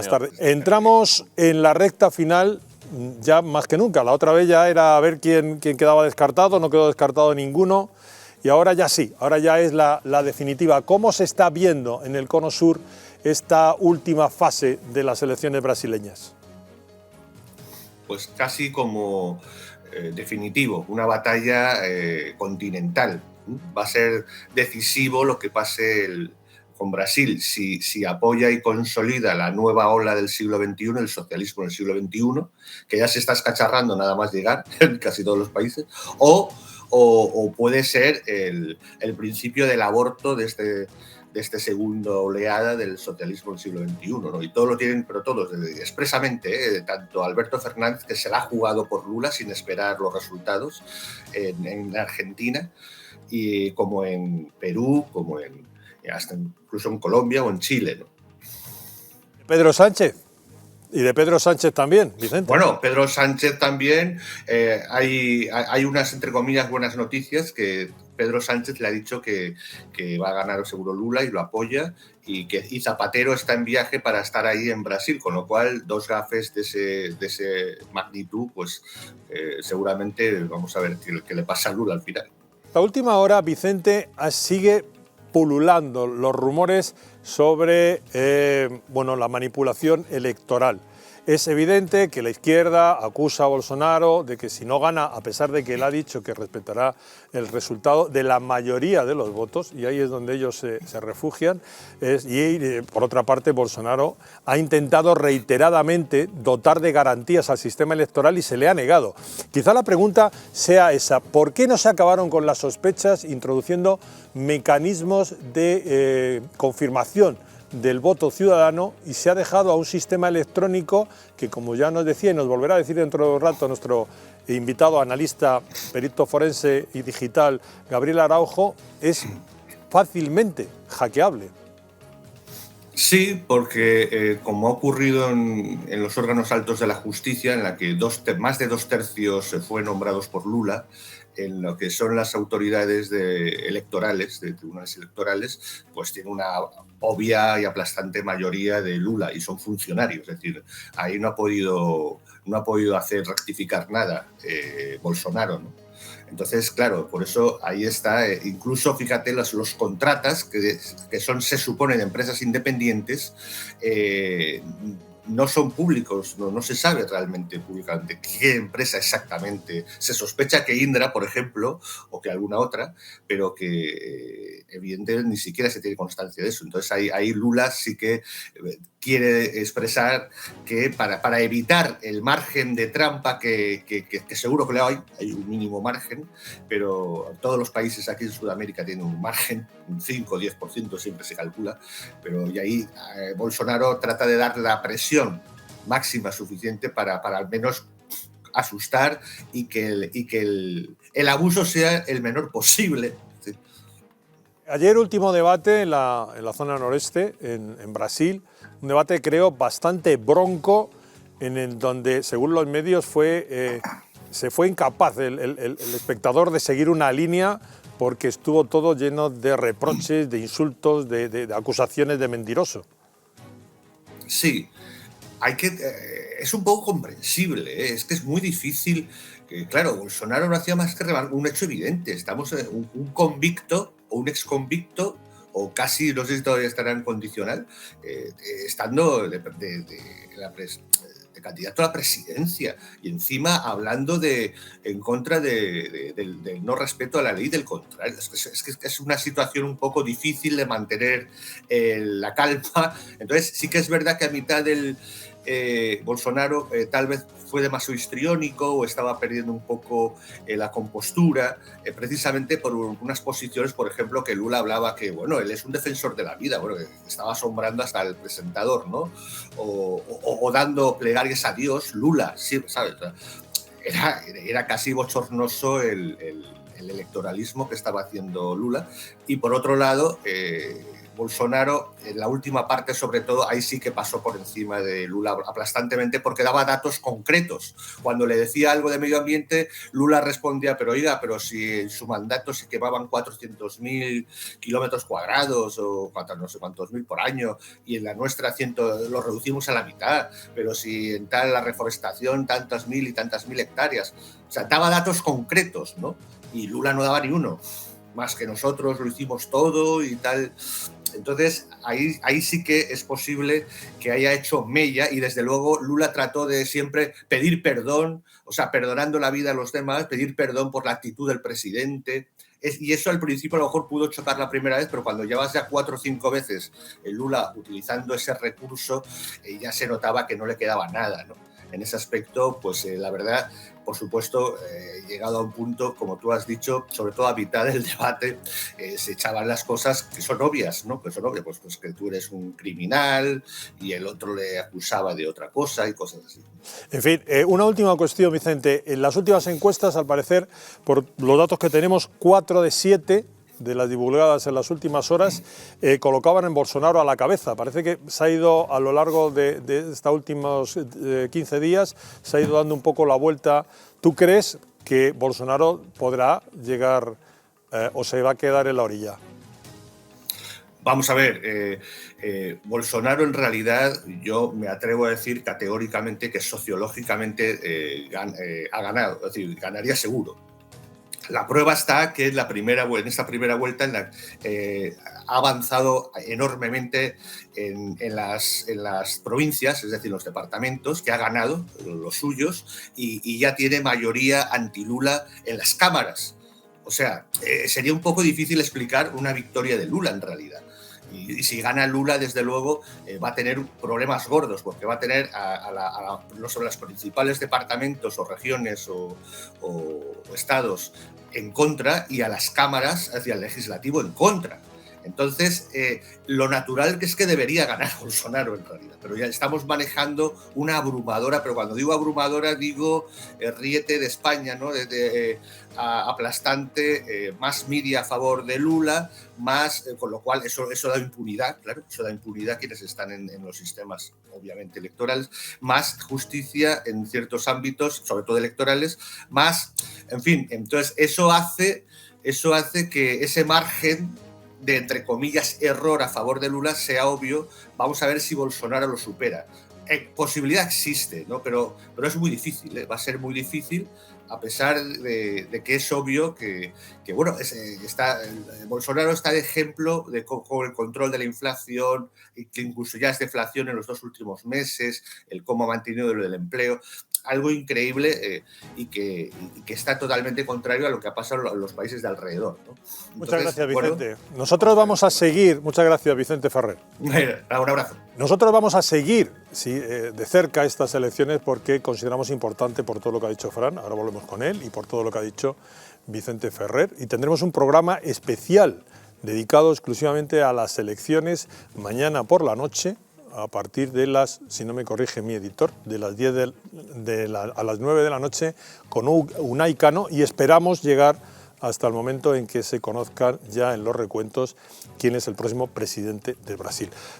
buenas tardes. Entramos en la recta final ya más que nunca. La otra vez ya era a ver quién quedaba descartado, no quedó descartado ninguno. Y ahora ya sí, ahora ya es la definitiva. ¿Cómo se está viendo en el Cono Sur esta última fase de las elecciones brasileñas? Pues casi como definitivo, una batalla continental. Va a ser decisivo lo que pase con Brasil, si apoya y consolida la nueva ola del siglo XXI, el socialismo del siglo XXI, que ya se está escacharrando nada más llegar en casi todos los países, o puede ser el principio del aborto de este segunda oleada del socialismo del siglo XXI, ¿no? Y todos lo tienen, pero todos, expresamente, tanto Alberto Fernández, que se la ha jugado por Lula sin esperar los resultados en Argentina, y como en Perú, como hasta incluso en Colombia o en Chile, ¿no? Pedro Sánchez. Y de Pedro Sánchez también, Vicente. Bueno, Pedro Sánchez también. Hay unas, entre comillas, buenas noticias, que Pedro Sánchez le ha dicho que va a ganar seguro Lula y lo apoya, y Zapatero está en viaje para estar ahí en Brasil, con lo cual dos gafes de ese magnitud, pues seguramente vamos a ver qué le pasa a Lula al final. La última hora, Vicente, sigue pululando los rumores sobre la manipulación electoral. Es evidente que la izquierda acusa a Bolsonaro de que si no gana, a pesar de que él ha dicho que respetará el resultado de la mayoría de los votos, y ahí es donde ellos se refugian, por otra parte Bolsonaro ha intentado reiteradamente dotar de garantías al sistema electoral y se le ha negado. Quizá la pregunta sea esa: ¿por qué no se acabaron con las sospechas introduciendo mecanismos de confirmación del voto ciudadano y se ha dejado a un sistema electrónico que, como ya nos decía y nos volverá a decir dentro de un rato nuestro invitado analista, perito forense y digital, Gabriel Araujo, es fácilmente hackeable? Sí, porque como ha ocurrido en los órganos altos de la justicia, en la que más de 2/3 fue nombrados por Lula, en lo que son las autoridades electorales, de tribunales electorales, pues tiene una obvia y aplastante mayoría de Lula y son funcionarios. Es decir, ahí no ha podido hacer rectificar nada Bolsonaro, ¿no? Entonces, claro, por eso ahí está, incluso fíjate, los contratas, que se suponen empresas independientes, no son públicos, no se sabe realmente públicamente qué empresa exactamente. Se sospecha que Indra, por ejemplo, o que alguna otra, pero que evidentemente ni siquiera se tiene constancia de eso. Entonces ahí Lula sí que quiere expresar que para evitar el margen de trampa que seguro que hay un mínimo margen, pero todos los países aquí en Sudamérica tienen un margen, un 5 o 10% siempre se calcula, pero y ahí Bolsonaro trata de dar la presión máxima suficiente para al menos asustar y que el abuso sea el menor posible. ¿Sí? Ayer último debate en la zona noreste, en Brasil, un debate creo bastante bronco, en el donde, según los medios, se fue incapaz el espectador de seguir una línea porque estuvo todo lleno de reproches, de insultos, de acusaciones de mentiroso. Sí, es un poco comprensible, ¿eh? Es que es muy difícil. Claro, Bolsonaro no hacía más que un hecho evidente. Estamos un convicto o un exconvicto, o casi, no sé si todavía estará en condicional, estando de candidato a la presidencia, y encima hablando en contra del no respeto a la ley del contrario. Es una situación un poco difícil de mantener la calma. Entonces sí que es verdad que a mitad del Bolsonaro tal vez fue demasiado histriónico o estaba perdiendo un poco la compostura, precisamente por unas posiciones, por ejemplo, que Lula hablaba que, bueno, él es un defensor de la vida, bueno, que estaba asombrando hasta el presentador, ¿no? O dando plegarias a Dios, Lula, sí, ¿sabes? Era casi bochornoso el electoralismo que estaba haciendo Lula. Y por otro lado, Bolsonaro, en la última parte sobre todo, ahí sí que pasó por encima de Lula aplastantemente porque daba datos concretos. Cuando le decía algo de medio ambiente, Lula respondía, pero oiga, pero si en su mandato se quemaban 400.000 kilómetros cuadrados o no sé cuántos mil por año y en la nuestra lo reducimos a la mitad, pero si en tal la reforestación tantas mil y tantas mil hectáreas. O sea, daba datos concretos, ¿no? Y Lula no daba ni uno, más que nosotros lo hicimos todo y tal. Entonces, ahí sí que es posible que haya hecho mella y desde luego Lula trató de siempre pedir perdón, o sea, perdonando la vida a los demás, pedir perdón por la actitud del presidente. Y eso al principio a lo mejor pudo chocar la primera vez, pero cuando llevas ya 4 o 5 veces el Lula utilizando ese recurso, ya se notaba que no le quedaba nada, ¿no? En ese aspecto, pues la verdad, por supuesto, llegado a un punto, como tú has dicho, sobre todo a mitad del debate, se echaban las cosas que son obvias, ¿no? Que son obvias, pues que tú eres un criminal y el otro le acusaba de otra cosa y cosas así. En fin, una última cuestión, Vicente. En las últimas encuestas, al parecer, por los datos que tenemos, 4 de 7 de las divulgadas en las últimas horas colocaban en Bolsonaro a la cabeza. Parece que se ha ido a lo largo de estos últimos 15 días, se ha ido dando un poco la vuelta. ¿Tú crees que Bolsonaro podrá llegar o se va a quedar en la orilla? Vamos a ver, Bolsonaro en realidad yo me atrevo a decir categóricamente que sociológicamente ha ganado, es decir, ganaría seguro. La prueba está que en esta primera vuelta ha avanzado enormemente en las provincias, es decir, los departamentos, que ha ganado los suyos y ya tiene mayoría anti-Lula en las cámaras. O sea, sería un poco difícil explicar una victoria de Lula en realidad. Y si gana Lula, desde luego, va a tener problemas gordos, porque va a tener no solo los principales departamentos o regiones o estados en contra y a las cámaras, hacia el legislativo, en contra. Entonces, lo natural es que debería ganar Bolsonaro en realidad, pero ya estamos manejando una abrumadora, pero cuando digo abrumadora digo riete de España, ¿no? Aplastante, más media a favor de Lula, más, con lo cual eso da impunidad, claro, eso da impunidad a quienes están en los sistemas, obviamente, electorales, más justicia en ciertos ámbitos, sobre todo electorales, más, en fin, entonces eso hace que ese margen de, entre comillas, error a favor de Lula sea obvio. Vamos a ver si Bolsonaro lo supera. Posibilidad existe, ¿no? Pero es muy difícil, ¿eh? Va a ser muy difícil, a pesar de que es obvio que bueno, Bolsonaro está de ejemplo con el control de la inflación, que incluso ya es deflación en los 2 últimos meses, el cómo ha mantenido lo del empleo, algo increíble y que está totalmente contrario a lo que ha pasado en los países de alrededor, ¿no? Entonces, muchas gracias, Vicente. Nosotros vamos a seguir, muchas gracias, Vicente Ferrer. Un abrazo. Nosotros vamos a seguir de cerca estas elecciones porque consideramos importante por todo lo que ha dicho Fran, ahora volvemos con él, y por todo lo que ha dicho Vicente Ferrer. Y tendremos un programa especial dedicado exclusivamente a las elecciones mañana por la noche, a partir de las, si no me corrige mi editor, de las 10 a las 9 de la noche con Unai Cano, y esperamos llegar hasta el momento en que se conozcan ya en los recuentos quién es el próximo presidente de Brasil.